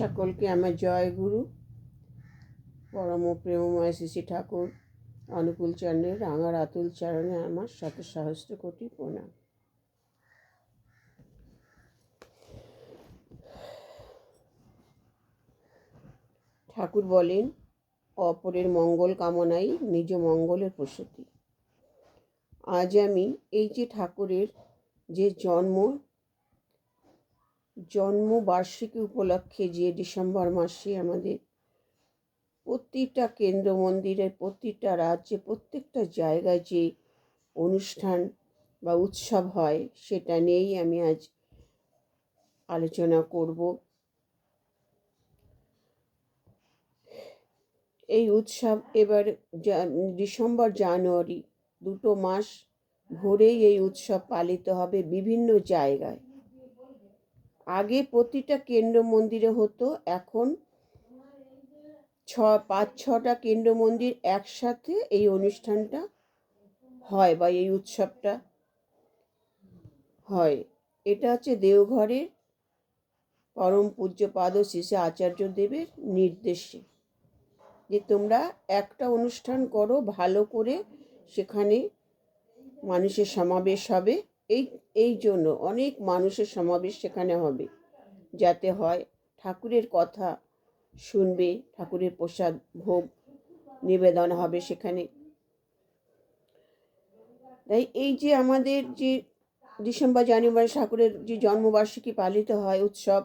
সকলকে আমার জয় গুরু পরম প্রেমময় শ্রী ঠাকুর অনুকূল চন্দ্রের রাঙার আতুল চরণে আমার শত সহস্র কোটি প্রণাম। ঠাকুর বলেন, অপরের মঙ্গল কামনাই নিজ মঙ্গলের প্রসূতি। আজ আমি এই যে ঠাকুরের যে জন্মবার্ষিকী উপলক্ষে যে ডিসেম্বর মাসে আমাদের প্রতিটা কেন্দ্র মন্দিরে, প্রতিটা রাজ্যে, প্রত্যেকটা জায়গায় যে অনুষ্ঠান বা উৎসব হয় সেটা নিয়েই আমি আজ আলোচনা করব। এই উৎসব এবার ডিসেম্বর জানুয়ারি দুটো মাস ভরেই এই উৎসব পালিত হবে বিভিন্ন জায়গায়। আগে প্রতিটা কেন্দ্র মন্দিরে হতো, এখন 5-6টা কেন্দ্র মন্দির একসাথে এই অনুষ্ঠানটা হয় বা এই উৎসবটা হয়। এটা হচ্ছে দেওঘরের পরম পূজ্যপাদ শ্রী শ্রী আচার্যদেবের নির্দেশে যে তোমরা একটা অনুষ্ঠান করো ভালো করে, সেখানে মানুষের সমাবেশ হবে। এই জন্য অনেক মানুষের সমাবেশ সেখানে হবে, যাতে হয় ঠাকুরের কথা শুনবে, ঠাকুরের প্রসাদ ভোগ নিবেদন হবে সেখানে। তাই এই যে আমাদের যে ডিসেম্বর জানুয়ারি ঠাকুরের যে জন্মবার্ষিকী পালিত হয় উৎসব,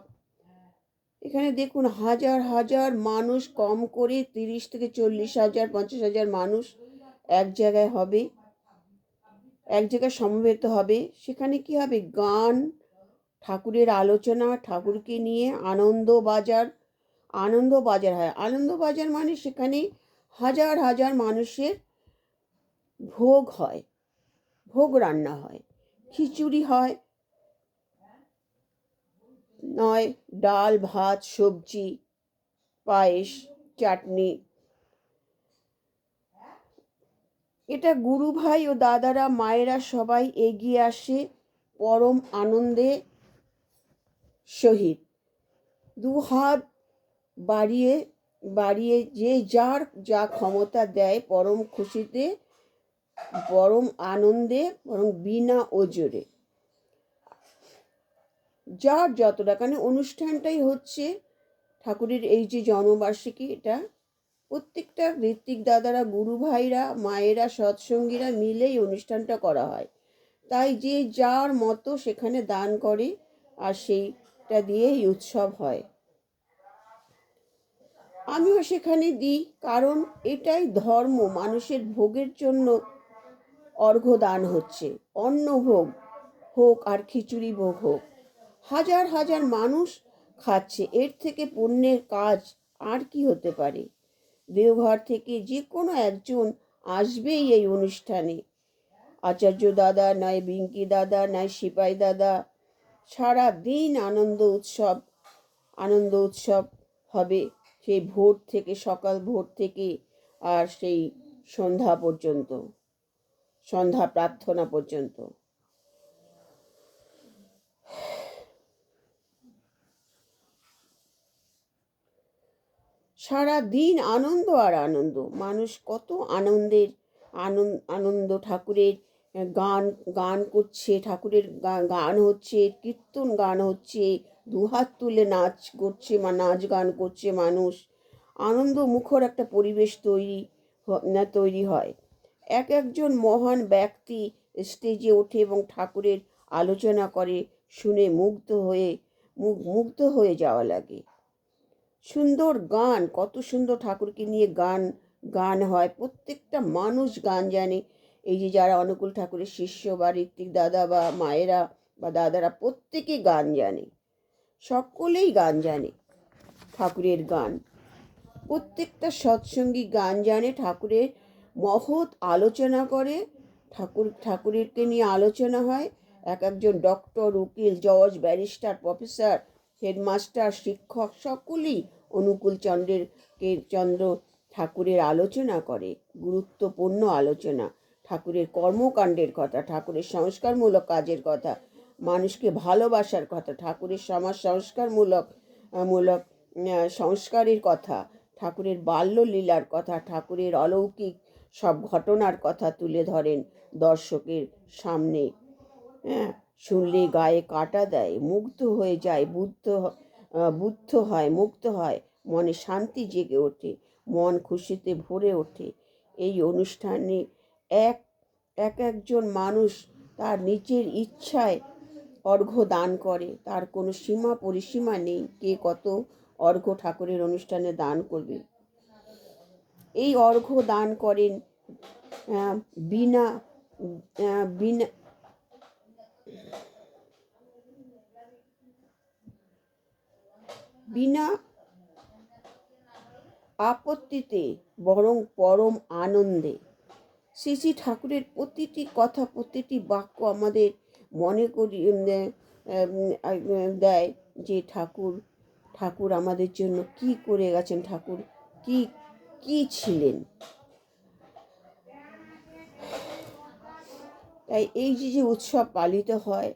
এখানে দেখুন হাজার হাজার মানুষ, কম করে 30 থেকে 40,000 50,000 মানুষ এক জায়গায় হবে, এক জায়গায় সমবেত হবে। সেখানে কি হবে? গান, ঠাকুরের আলোচনা, ঠাকুরকে নিয়ে আনন্দবাজার হয়। আনন্দবাজার মানে সেখানে হাজার হাজার মানুষের ভোগ হয়, ভোগ রান্না হয়, খিচুড়ি হয়, নয় ডাল ভাত সবজি পায়েস চাটনি। এটা গুরু ভাই ও দাদারা মায়েরা সবাই এগিয়ে আসে পরম আনন্দে সহিত, দুহাত বাড়িয়ে বাড়িয়ে যে যার যা ক্ষমতা দেয়, পরম খুশিতে, পরম আনন্দে, পরম বিনা ওজরে যার যতটা। কারণ অনুষ্ঠানটাই হচ্ছে ঠাকুরের এই যে জন্মবার্ষিকী, এটা প্রত্যেকটা ঋত্বিক দাদারা, গুরু ভাইরা, মায়েরা, সৎসঙ্গীরা মিলেই অনুষ্ঠানটা করা হয়। তাই যে যার মতো সেখানে দান করে, আর সেইটা দিয়েই উৎসব হয়। আমিও সেখানে দিই, কারণ এটাই ধর্ম। মানুষের ভোগের জন্য অর্ঘ্য দান হচ্ছে, অন্ন ভোগ হোক আর খিচুড়ি ভোগ হোক, হাজার হাজার মানুষ খাচ্ছে। এর থেকে পুণ্যের কাজ আর কি হতে পারে? দেওঘর থেকে যে কোনো একজন আসবেই এই অনুষ্ঠানে। আচার্য দাদা, নয় বিঙ্কি দাদা, নয় সিপাই দাদা, সারা দিন আনন্দ উৎসব হবে। সেই ভোর থেকে, সকাল ভোর থেকে আর সেই সন্ধ্যা প্রার্থনা পর্যন্ত। সারা দিন আনন্দ আর আনন্দ, মানুষ কত আনন্দ। ঠাকুরের গান করছে, ঠাকুরের গান হচ্ছে, কীর্তন গান হচ্ছে, দুহাত তুলে নাচ গান করছে মানুষ। আনন্দ মুখর একটা পরিবেশ তৈরি হয়। একজন মহান ব্যক্তি স্টেজে ওঠে এবং ঠাকুরের আলোচনা করে, শুনে মুগ্ধ হয়ে যাওয়া লাগে। সুন্দর গান, কত সুন্দর ঠাকুরকে নিয়ে গান হয়। প্রত্যেকটা মানুষ গান জানে। এই যে যারা অনুকূল ঠাকুরের শিষ্য বা ঋত্বিক দাদা বা মায়েরা বা দাদারা, প্রত্যেকে গান জানে, সকলেই গান জানে ঠাকুরের গান। প্রত্যেকটা সৎসঙ্গী গান জানে, ঠাকুরের মহৎ আলোচনা করে, ঠাকুরেরকে নিয়ে আলোচনা হয়। একজন ডক্টর, উকিল, জজ, ব্যারিস্টার, প্রফেসর, হেডমাস্টার, শিক্ষক সকলেই অনুকূল চন্দ্র ঠাকুরের আলোচনা করে, গুরুত্বপূর্ণ আলোচনা, ঠাকুরের কর্মকাণ্ডের কথা, ঠাকুরের সংস্কারমূলক কাজের কথা, মানুষকে ভালোবাসার কথা, ঠাকুরের সমাজ সংস্কারমূলক সংস্কারের কথা, ঠাকুরের বাল্যলীলার কথা, ঠাকুরের অলৌকিক সব ঘটনার কথা তুলে ধরেন দর্শকের সামনে। হ্যাঁ, শুনলে গায়ে কাঁটা দেয়, মুগ্ধ হয়ে যায়, বুদ্ধ হয়, মুক্ত হয়, মনে শান্তি জেগে ওঠে, মন খুশিতে ভরে ওঠে। এই অনুষ্ঠানে এক একজন মানুষ তার নিজের ইচ্ছায় অর্ঘ্য দান করে, তার কোনো সীমা পরিসীমা নেই কে কত অর্ঘ্য ঠাকুরের অনুষ্ঠানে দান করবে। এই অর্ঘ্য দান করেন বিনা বিনা বিনা আপত্তিতে, বরং পরম আনন্দে। শ্রী শ্রী ঠাকুরের প্রতিটি কথা, প্রতিটি বাক্য আমাদের মনে করি দেয় যে ঠাকুর আমাদের জন্য কি করে গেছেন, ঠাকুর কি কি ছিলেন। তাই এই যে উৎসব পালিত হয়,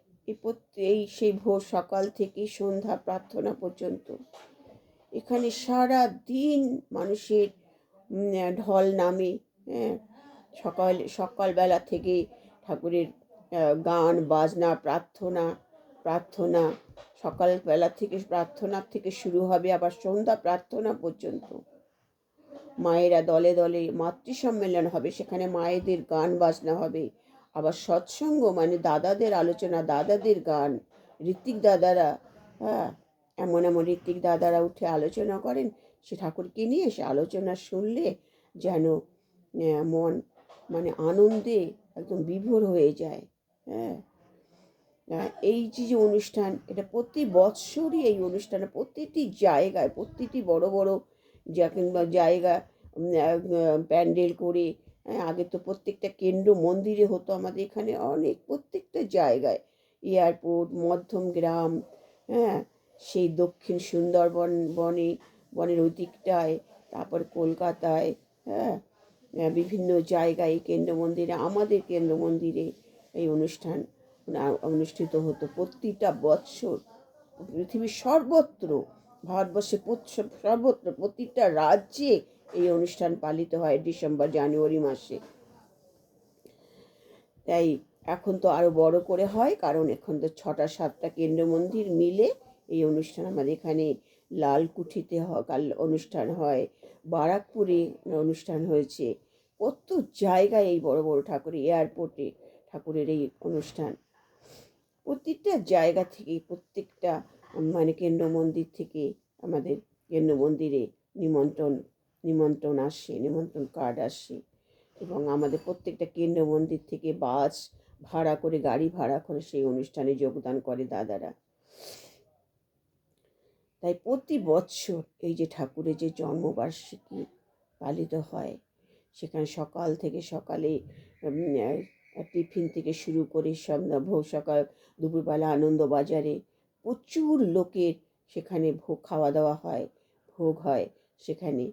এই সেই ভোর সকাল থেকে সন্ধ্যা প্রার্থনা পর্যন্ত এখানে সারা দিন মানুষের ঢল নামে। হ্যাঁ, সকালবেলা থেকে ঠাকুরের গান বাজনা প্রার্থনা সকালবেলা থেকে প্রার্থনার থেকে শুরু হবে, আবার সন্ধ্যা প্রার্থনা পর্যন্ত মায়েরা দলে দলে মাতৃ সম্মেলন হবে, সেখানে মায়েদের গান বাজনা হবে। আবার সৎসঙ্গ মানে দাদাদের আলোচনা, দাদাদের গান, ঋত্বিক দাদারা, হ্যাঁ, এমন ঋত্বিক দাদারা উঠে আলোচনা করেন। সে ঠাকুরকে নিয়ে সে আলোচনা শুনলে যেন মন মানে আনন্দে একদম বিভোর হয়ে যায়। হ্যাঁ, এই যে অনুষ্ঠান, এটা প্রতি বৎসরই এই অনুষ্ঠানে প্রতিটি জায়গায়, প্রতিটি বড় বড় কিংবা জায়গা প্যান্ডেল করে। আগে তো প্রত্যেকটা কেন্দ্র মন্দিরে হতো আমাদের এখানে, অনেক প্রত্যেকটা জায়গায়, এয়ারপোর্ট, মধ্যম গ্রাম, হ্যাঁ, সেই দক্ষিণ সুন্দরবন বনের ওদিকটায়, তারপর কলকাতায়, হ্যাঁ, বিভিন্ন জায়গায় কেন্দ্র মন্দিরে, আমাদের কেন্দ্র মন্দিরে এই অনুষ্ঠান অনুষ্ঠিত হতো প্রতিটা বৎসর। পৃথিবীর সর্বত্র, ভারতবর্ষে সর্বত্র প্রতিটা রাজ্যে এই অনুষ্ঠান পালিত হয় ডিসেম্বর জানুয়ারি মাসে। তাই এখন তো আরো বড় করে হয়, কারণ এখন তো 6-7টা কেন্দ্র মন্দির মিলে এই অনুষ্ঠান আমাদের এখানে লালকুঠিতে অনুষ্ঠান হয়, বারাকপুরে অনুষ্ঠান হয়েছে, কত জায়গায় এই বড় বড় ঠাকুরের এয়ারপোর্টে ঠাকুরের এই অনুষ্ঠান। প্রতিটা জায়গা থেকে, প্রত্যেকটা মানে কেন্দ্র মন্দির থেকে আমাদের কেন্দ্র মন্দিরে নিমন্ত্রণ আসে, নিমন্ত্রণ কার্ড আসে, এবং আমাদের প্রত্যেকটা কেন্দ্র মন্দির থেকে বাস ভাড়া করে, গাড়ি ভাড়া করে সেই অনুষ্ঠানে যোগদান করে দাদারা। তাই প্রতি বৎসর এই যে ঠাকুরের যে জন্মবার্ষিকী পালিত হয়, সেখানে সকাল থেকে সকালে টিফিন থেকে শুরু করে ভোর সকাল দুপুরবেলা আনন্দবাজারে প্রচুর লোকের সেখানে খাওয়া দাওয়া হয়, ভোগ হয়। সেখানে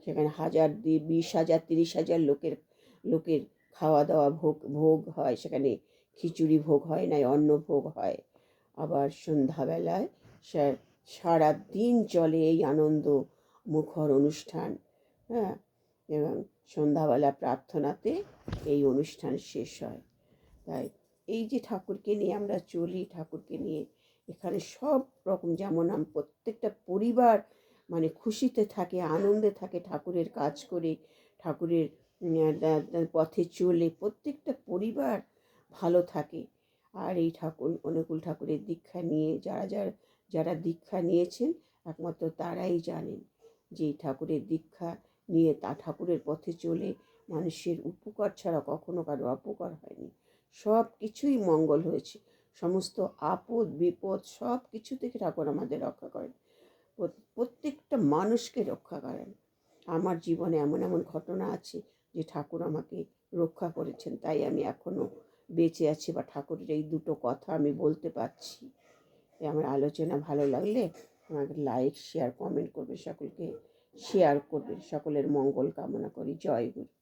20,000, 30,000 লোকের খাওয়া দাওয়া ভোগ হয়। সেখানে খিচুড়ি ভোগ হয়, নাই অন্ন ভোগ হয়। আবার সন্ধ্যাবেলায় সারা দিন চলে এই আনন্দ মুখর অনুষ্ঠান। হ্যাঁ, এবং সন্ধ্যাবেলা প্রার্থনাতে এই অনুষ্ঠান শেষ হয়। তাই এই যে ঠাকুরকে নিয়ে আমরা চলি, ঠাকুরকে নিয়ে এখানে সব রকম, যেমন প্রত্যেকটা পরিবার মানে খুশিতে থাকে, আনন্দে থাকে, ঠাকুরের কাজ করে, ঠাকুরের পথে চলে প্রত্যেকটা পরিবার ভালো থাকে। আর এই অনুকূল ঠাকুরের দীক্ষা নিয়ে যারা দীক্ষা নিয়েছেন একমাত্র তারাই জানেন যে ঠাকুরের দীক্ষা নিয়ে ঠাকুরের পথে চলে মানুষের উপকার ছাড়া কখনো কারো অপকার হয়নি। সব কিছুই মঙ্গল হয়েছে, সমস্ত আপদ বিপদ সব কিছু থেকে ঠাকুর আমাদের রক্ষা করেন, প্রত্যেকটা মানুষকে রক্ষা করেন। আমার জীবনে এমন ঘটনা আছে যে ঠাকুর আমাকে রক্ষা করেছেন, তাই আমি এখনো বেঁচে আছি, বা ঠাকুরের এই দুটো কথা আমি বলতে পারছি। আমার আলোচনা ভালো লাগলে আমাকে লাইক, শেয়ার, কমেন্ট করবে, সকলকে শেয়ার করবে। সকলের মঙ্গল কামনা করি। জয় গুরু।